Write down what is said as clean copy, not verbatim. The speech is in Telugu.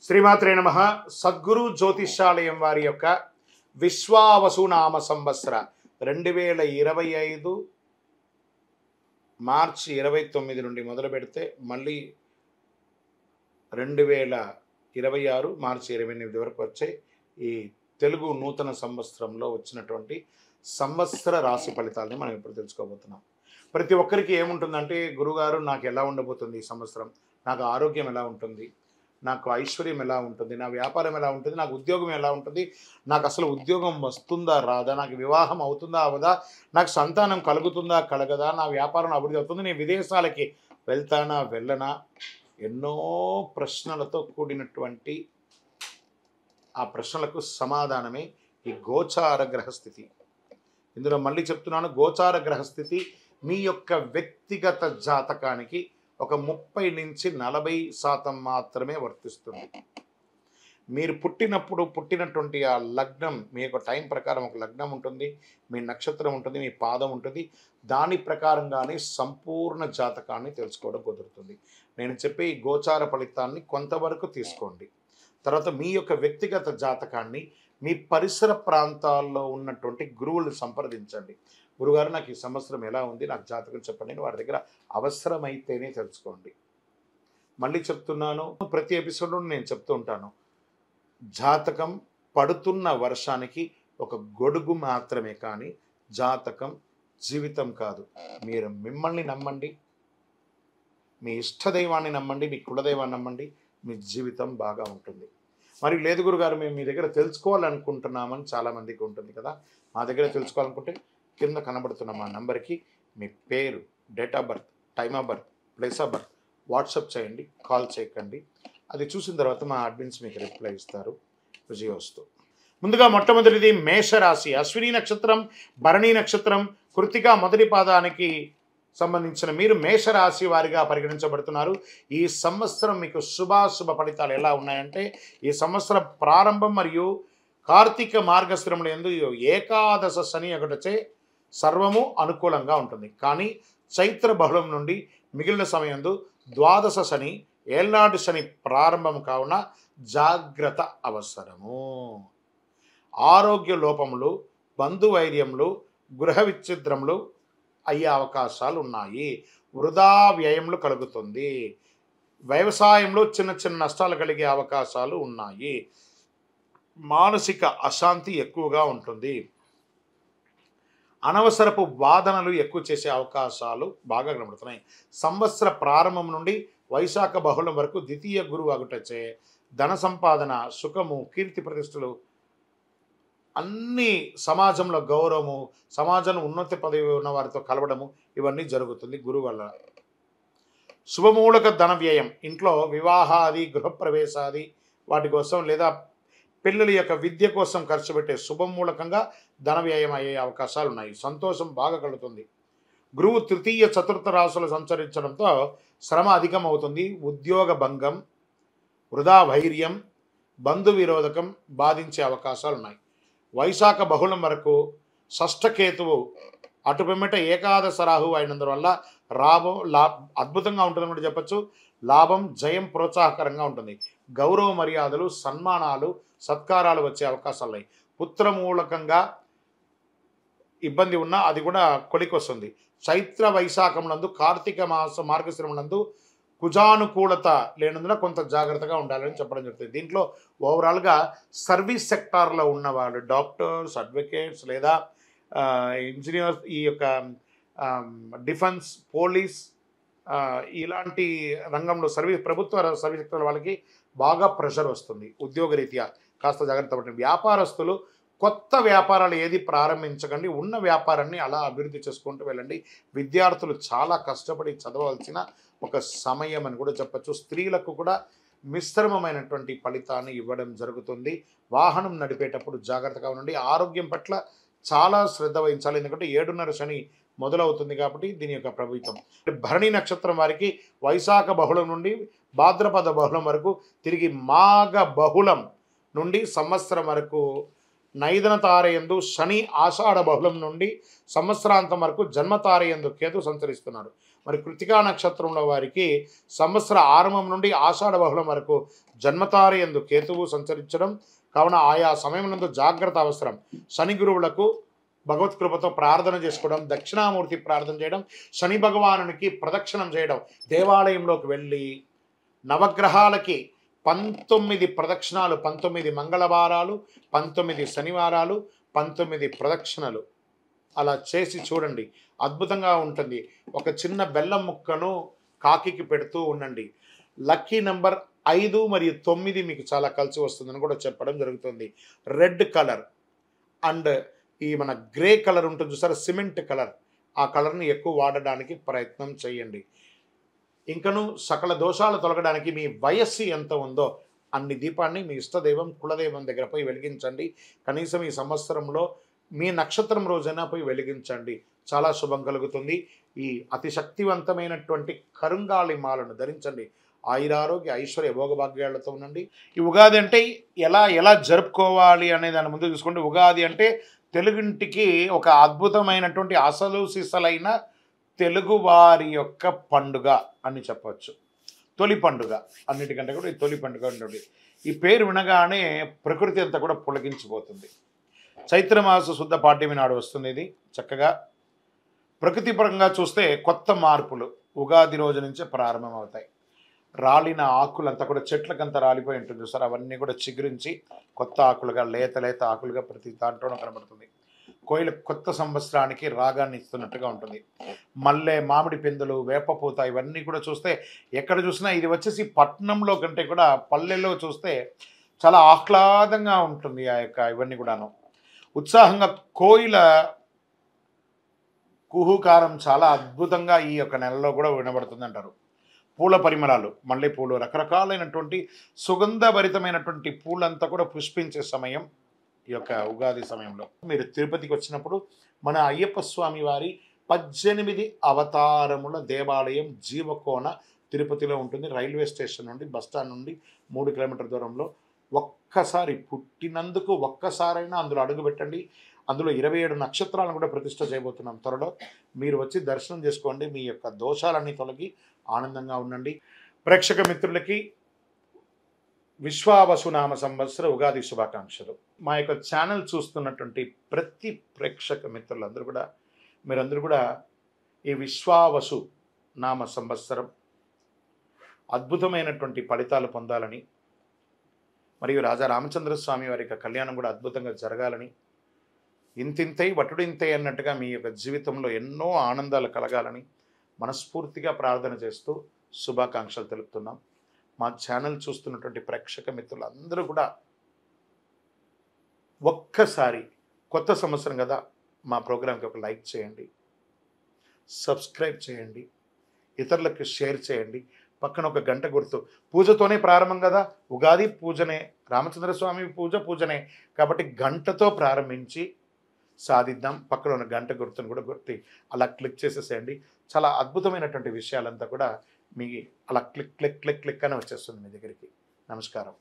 శ్రీమాత్రే నమః. సద్గురు జ్యోతిష్యాలయం వారి యొక్క విశ్వావసునామ సంవత్సర 2025 మార్చి 29 నుండి మొదలు పెడితే మళ్ళీ 2026 మార్చి 28 వరకు వచ్చే ఈ తెలుగు నూతన సంవత్సరంలో వచ్చినటువంటి సంవత్సర రాశి ఫలితాలని మనం ఇప్పుడు తెలుసుకోబోతున్నాం. ప్రతి ఒక్కరికి ఏముంటుందంటే, గురుగారు నాకు ఎలా ఉండబోతుంది ఈ సంవత్సరం, నాకు ఆరోగ్యం ఎలా ఉంటుంది, నాకు ఐశ్వర్యం ఎలా ఉంటుంది, నా వ్యాపారం ఎలా ఉంటుంది, నాకు ఉద్యోగం ఎలా ఉంటుంది, నాకు అసలు ఉద్యోగం వస్తుందా రాదా, నాకు వివాహం అవుతుందా అవదా, నాకు సంతానం కలుగుతుందా కలగదా, నా వ్యాపారం అభివృద్ధి అవుతుంది, నేను విదేశాలకి వెళ్తానా వెళ్ళనా, ఎన్నో ప్రశ్నలతో కూడినటువంటి ఆ ప్రశ్నలకు సమాధానమే ఈ గోచార గ్రహస్థితి. ఇందులో మళ్ళీ చెప్తున్నాను, గోచార గ్రహస్థితి మీ యొక్క వ్యక్తిగత జాతకానికి ఒక 30 నుంచి 40% మాత్రమే వర్తిస్తుంది. మీరు పుట్టినటువంటి ఆ లగ్నం, మీ యొక్క టైం ప్రకారం ఒక లగ్నం ఉంటుంది, మీ నక్షత్రం ఉంటుంది, మీ పాదం ఉంటుంది, దాని ప్రకారంగానే సంపూర్ణ జాతకాన్ని తెలుసుకోవడం కుదురుతుంది. నేను చెప్పే ఈ గోచార ఫలితాన్ని కొంతవరకు తీసుకోండి. తర్వాత మీ యొక్క వ్యక్తిగత జాతకాన్ని మీ పరిసర ప్రాంతాల్లో ఉన్నటువంటి గురువులను సంప్రదించండి. గురుగారు నాకు ఈ సంవత్సరం ఎలా ఉంది, నాకు జాతకం చెప్పండి, వారి దగ్గర అవసరమైతేనే తెలుసుకోండి. మళ్ళీ చెప్తున్నాను, ప్రతి ఎపిసోడ్లో నేను చెప్తూ ఉంటాను, జాతకం పడుతున్న వర్షానికి ఒక గొడుగు మాత్రమే, కానీ జాతకం జీవితం కాదు. మీరు మిమ్మల్ని నమ్మండి, మీ ఇష్టదైవాన్ని నమ్మండి, మీ కులదైవాన్ని నమ్మండి, మీ జీవితం బాగా ఉంటుంది. మరి లేదు గురుగారు, మేము మీ దగ్గర తెలుసుకోవాలనుకుంటున్నామని చాలామందికి ఉంటుంది కదా. మా దగ్గర తెలుసుకోవాలనుకుంటే కింద కనబడుతున్న మా నంబర్కి మీ పేరు, date of birth, time of birth, place of birth WhatsApp చేయండి, కాల్ చేయకండి. అది చూసిన తర్వాత మా అడ్మిన్స్ మీకు రిప్లై ఇస్తారు. విజయోస్తు. ముందుగా మొట్టమొదటిది మేషరాశి. అశ్విని నక్షత్రం, భరణి నక్షత్రం, కృత్తిక మొదటి పాదానికి సంబంధించిన మీరు మేషరాశి వారిగా పరిగణించబడుతున్నారు. ఈ సంవత్సరం మీకు శుభాశుభ ఫలితాలు ఎలా ఉన్నాయంటే, ఈ సంవత్సర ప్రారంభం మరియు కార్తీక మార్గశిరముల యందు ఏకాదశ శని ఒకటచే సర్వము అనుకూలంగా ఉంటుంది. కానీ చైత్ర బహుళం నుండి మిగిలిన సమయంలో ద్వాదశ శని, ఏళ్నాడు శని ప్రారంభం కావున జాగ్రత్త అవసరము. ఆరోగ్య లోపములు, బంధువైర్యములు, గృహ విచ్ఛిద్రములు అయ్యే అవకాశాలు ఉన్నాయి. వృధా వ్యయములు కలుగుతుంది. వ్యవసాయంలో చిన్న చిన్న నష్టాలు కలిగే అవకాశాలు ఉన్నాయి. మానసిక అశాంతి ఎక్కువగా ఉంటుంది. అనవసరపు వాదనలు ఎక్కువ చేసే అవకాశాలు బాగా కనబడుతున్నాయి. సంవత్సర ప్రారంభం నుండి వైశాఖ బహుళం వరకు ద్వితీయ గురువు అగుటచే ధన సంపాదన, సుఖము, కీర్తి ప్రతిష్టలు, అన్ని సమాజంలో గౌరవము, సమాజంలో ఉన్నత పదవి ఉన్న వారితో కలవడము, ఇవన్నీ జరుగుతుంది గురువు వల్ల. శుభమూలక ధన వ్యయం, ఇంట్లో వివాహాది, గృహప్రవేశాది వాటి కోసం లేదా పిల్లల యొక్క విద్య కోసం ఖర్చు పెట్టే శుభమూలకంగా ధన వ్యయం అయ్యే అవకాశాలు ఉన్నాయి. సంతోషం బాగా కలుగుతుంది. గురువు తృతీయ చతుర్థ రాశులు సంచరించడంతో శ్రమ అధికం అవుతుంది. ఉద్యోగ భంగం, వృధా వైర్యం, బంధు విరోధకం బాధించే అవకాశాలు ఉన్నాయి. వైశాఖ బహుళం వరకు షష్ఠకేతువు అటు పిమ్మట ఏకాదశ రాహువు అయినందువల్ల అద్భుతంగా ఉంటుందని కూడా చెప్పచ్చు. లాభం, జయం ప్రోత్సాహకరంగా ఉంటుంది. గౌరవ మర్యాదలు, సన్మానాలు, సత్కారాలు వచ్చే అవకాశాలు ఉన్నాయి. పుత్రమూలకంగా ఇబ్బంది ఉన్నా అది కూడా కొలికి వస్తుంది. చైత్ర వైశాఖములందు, కార్తీక మాస మార్గశిరములందు కుజానుకూలత లేనందున కొంత జాగ్రత్తగా ఉండాలని చెప్పడం జరుగుతుంది. దీంట్లో ఓవరాల్గా సర్వీస్ సెక్టార్లో ఉన్నవాళ్ళు, డాక్టర్స్, అడ్వకేట్స్ లేదా ఇంజనీర్స్, ఈ యొక్క డిఫెన్స్, పోలీస్, ఇలాంటి రంగంలో ప్రభుత్వ సర్వీస్ సెక్టర్ వాళ్ళకి బాగా ప్రెషర్ వస్తుంది. ఉద్యోగరీత్యా కాస్త జాగ్రత్త పడండి. వ్యాపారస్తులు కొత్త వ్యాపారాలు ఏది ప్రారంభించకండి, ఉన్న వ్యాపారాన్ని అలా అభివృద్ధి చేసుకుంటూ వెళ్ళండి. విద్యార్థులు చాలా కష్టపడి చదవాల్సిన ఒక సమయం అని కూడా చెప్పచ్చు. స్త్రీలకు కూడా మిశ్రమమైనటువంటి ఫలితాన్ని ఇవ్వడం జరుగుతుంది. వాహనం నడిపేటప్పుడు జాగ్రత్తగా ఉండండి. ఆరోగ్యం పట్ల చాలా శ్రద్ధ వహించాలి, ఎందుకంటే 7:30 శని మొదలవుతుంది కాబట్టి దీని యొక్క ప్రభావితం. భరణి నక్షత్రం వారికి వైశాఖ బహుళం నుండి భాద్రపద బహుళం వరకు, తిరిగి మాఘ బహుళం నుండి సంవత్సరం వరకు నైదన తారయందు శని, ఆషాఢ బహుళం నుండి సంవత్సరాంతం వరకు జన్మ తారయందు కేతు సంచరిస్తున్నారు. మరి కృతికా నక్షత్రంలో వారికి సంవత్సర ఆరంభం నుండి ఆషాఢ బహుళం వరకు జన్మతార యందు కేతువు సంచరించడం కావున ఆయా సమయం నందు జాగ్రత్త అవసరం. శని గురువులకు భగవత్ కృపతో ప్రార్థన చేసుకోవడం, దక్షిణామూర్తి ప్రార్థన చేయడం, శని భగవానునికి ప్రదక్షిణం చేయడం, దేవాలయంలోకి వెళ్ళి నవగ్రహాలకి 19 ప్రదక్షిణాలు, 19 మంగళవారాలు, 19 శనివారాలు, 19 ప్రదక్షిణలు అలా చేసి చూడండి. అద్భుతంగా ఉంటుంది. ఒక చిన్న బెల్లం ముక్కను కాకికి పెడుతూ ఉండండి. లక్కీ నెంబర్ 5 మరియు 9 మీకు చాలా కలిసి వస్తుందని కూడా చెప్పడం జరుగుతుంది. రెడ్ కలర్ అండ్ ఈ మన గ్రే కలర్ ఉంటుంది చూసారా, సిమెంట్ కలర్, ఆ కలర్ని ఎక్కువ వాడడానికి ప్రయత్నం చేయండి. ఇంకను సకల దోషాలు తొలగడానికి మీ వయస్సు ఎంత ఉందో అన్ని దీపాన్ని మీ ఇష్టదైవం కులదైవం దగ్గర పోయి వెలిగించండి. కనీసం ఈ సంవత్సరంలో మీ నక్షత్రం రోజైనా పోయి వెలిగించండి. చాలా శుభం కలుగుతుంది. ఈ అతి శక్తివంతమైనటువంటి కరుంగాళి మాలను ధరించండి. ఆయురారోగ్య ఐశ్వర్య భోగభాగ్యాలతో ఉండండి. ఈ ఉగాది అంటే ఎలా జరుపుకోవాలి అనే దాని ముందు చూసుకోండి. ఉగాది అంటే తెలుగింటికి ఒక అద్భుతమైనటువంటి అసలు సిసలైన తెలుగు వారి యొక్క పండుగ అని చెప్పవచ్చు. తొలి పండుగ అన్నిటికంటే కూడా ఈ తొలి పండుగ ఉంటుంది. ఈ పేరు వినగానే ప్రకృతి అంతా కూడా పులకించిపోతుంది. చైత్రమాస శుద్ధ పాడ్యమి నాడు వస్తుంది. ఇది చక్కగా ప్రకృతి పరంగా చూస్తే కొత్త మార్పులు ఉగాది రోజు నుంచే ప్రారంభమవుతాయి. రాలిన ఆకులంతా కూడా చెట్లకంతా రాలిపోయి ఉంటుంది చూసారు, అవన్నీ కూడా చిగురించి కొత్త ఆకులుగా లేత ఆకులుగా ప్రతి దాంట్లోనూ కనబడుతుంది. కోయిల కొత్త సంవత్సరానికి రాగాన్ని ఇస్తున్నట్టుగా ఉంటుంది. మల్లె, మామిడి పిందులు, వేపపూత ఇవన్నీ కూడా చూస్తే ఎక్కడ చూసినా ఇది వచ్చేసి పట్టణంలో కంటే కూడా పల్లెల్లో చూస్తే చాలా ఆహ్లాదంగా ఉంటుంది. ఆ యొక్క ఇవన్నీ కూడాను ఉత్సాహంగా కోయిల కుహుకారం చాలా అద్భుతంగా ఈ యొక్క నెలలో కూడా వినబడుతుంది అంటారు. పూల పరిమళాలు, మల్లెపూలు, రకరకాలైనటువంటి సుగంధభరితమైనటువంటి పూలంతా కూడా పుష్పించే సమయం ఈ యొక్క ఉగాది సమయంలో. మీరు తిరుపతికి వచ్చినప్పుడు మన అయ్యప్ప స్వామి వారి 18 అవతారముల దేవాలయం జీవకోన తిరుపతిలో ఉంటుంది. రైల్వే స్టేషన్ నుండి బస్టాండ్ నుండి 3 కిలోమీటర్ల దూరంలో. ఒక్కసారి పుట్టినందుకు ఒక్కసారైనా అందులో అడుగు పెట్టండి. అందులో 27 నక్షత్రాలను కూడా ప్రతిష్ఠ చేయబోతున్నాం త్వరలో. మీరు వచ్చి దర్శనం చేసుకోండి. మీ యొక్క దోషాలన్నీ తొలగి ఆనందంగా ఉండండి. ప్రేక్షక మిత్రులకి విశ్వావసునామ సంవత్సర ఉగాది శుభాకాంక్షలు. మా యొక్క ఛానల్ చూస్తున్నటువంటి ప్రతి ప్రేక్షక మిత్రులందరూ కూడా మీరందరూ కూడా ఈ విశ్వావసు నామ సంవత్సరం అద్భుతమైనటువంటి ఫలితాలు పొందాలని, మరియు రాజా రామచంద్ర స్వామి వారి యొక్క కళ్యాణం కూడా అద్భుతంగా జరగాలని, ఇంతింతై వటుడింతై అన్నట్టుగా మీ యొక్క జీవితంలో ఎన్నో ఆనందాలు కలగాలని మనస్ఫూర్తిగా ప్రార్థన చేస్తూ శుభాకాంక్షలు తెలుపుతున్నాం. మా ఛానల్ చూస్తున్నటువంటి ప్రేక్షక మిత్రులందరూ కూడా ఒక్కసారి కొత్త సంవత్సరం కదా, మా ప్రోగ్రాంకి ఒక లైక్ చేయండి, సబ్స్క్రైబ్ చేయండి, ఇతరులకు షేర్ చేయండి. పక్కన ఒక గంట గుర్తు, పూజతోనే ప్రారంభం కదా, ఉగాది పూజనే, రామచంద్రస్వామి పూజనే కాబట్టి గంటతో ప్రారంభించి సాధిద్దాం. పక్కన ఉన్న గంట గుర్తును కూడా గుర్తి అలా క్లిక్ చేసేసేయండి. చాలా అద్భుతమైనటువంటి విషయాలంతా కూడా మీ అలా క్లిక్ క్లిక్ క్లిక్ క్లిక్ అని వచ్చేస్తుంది మీ దగ్గరికి. నమస్కారం.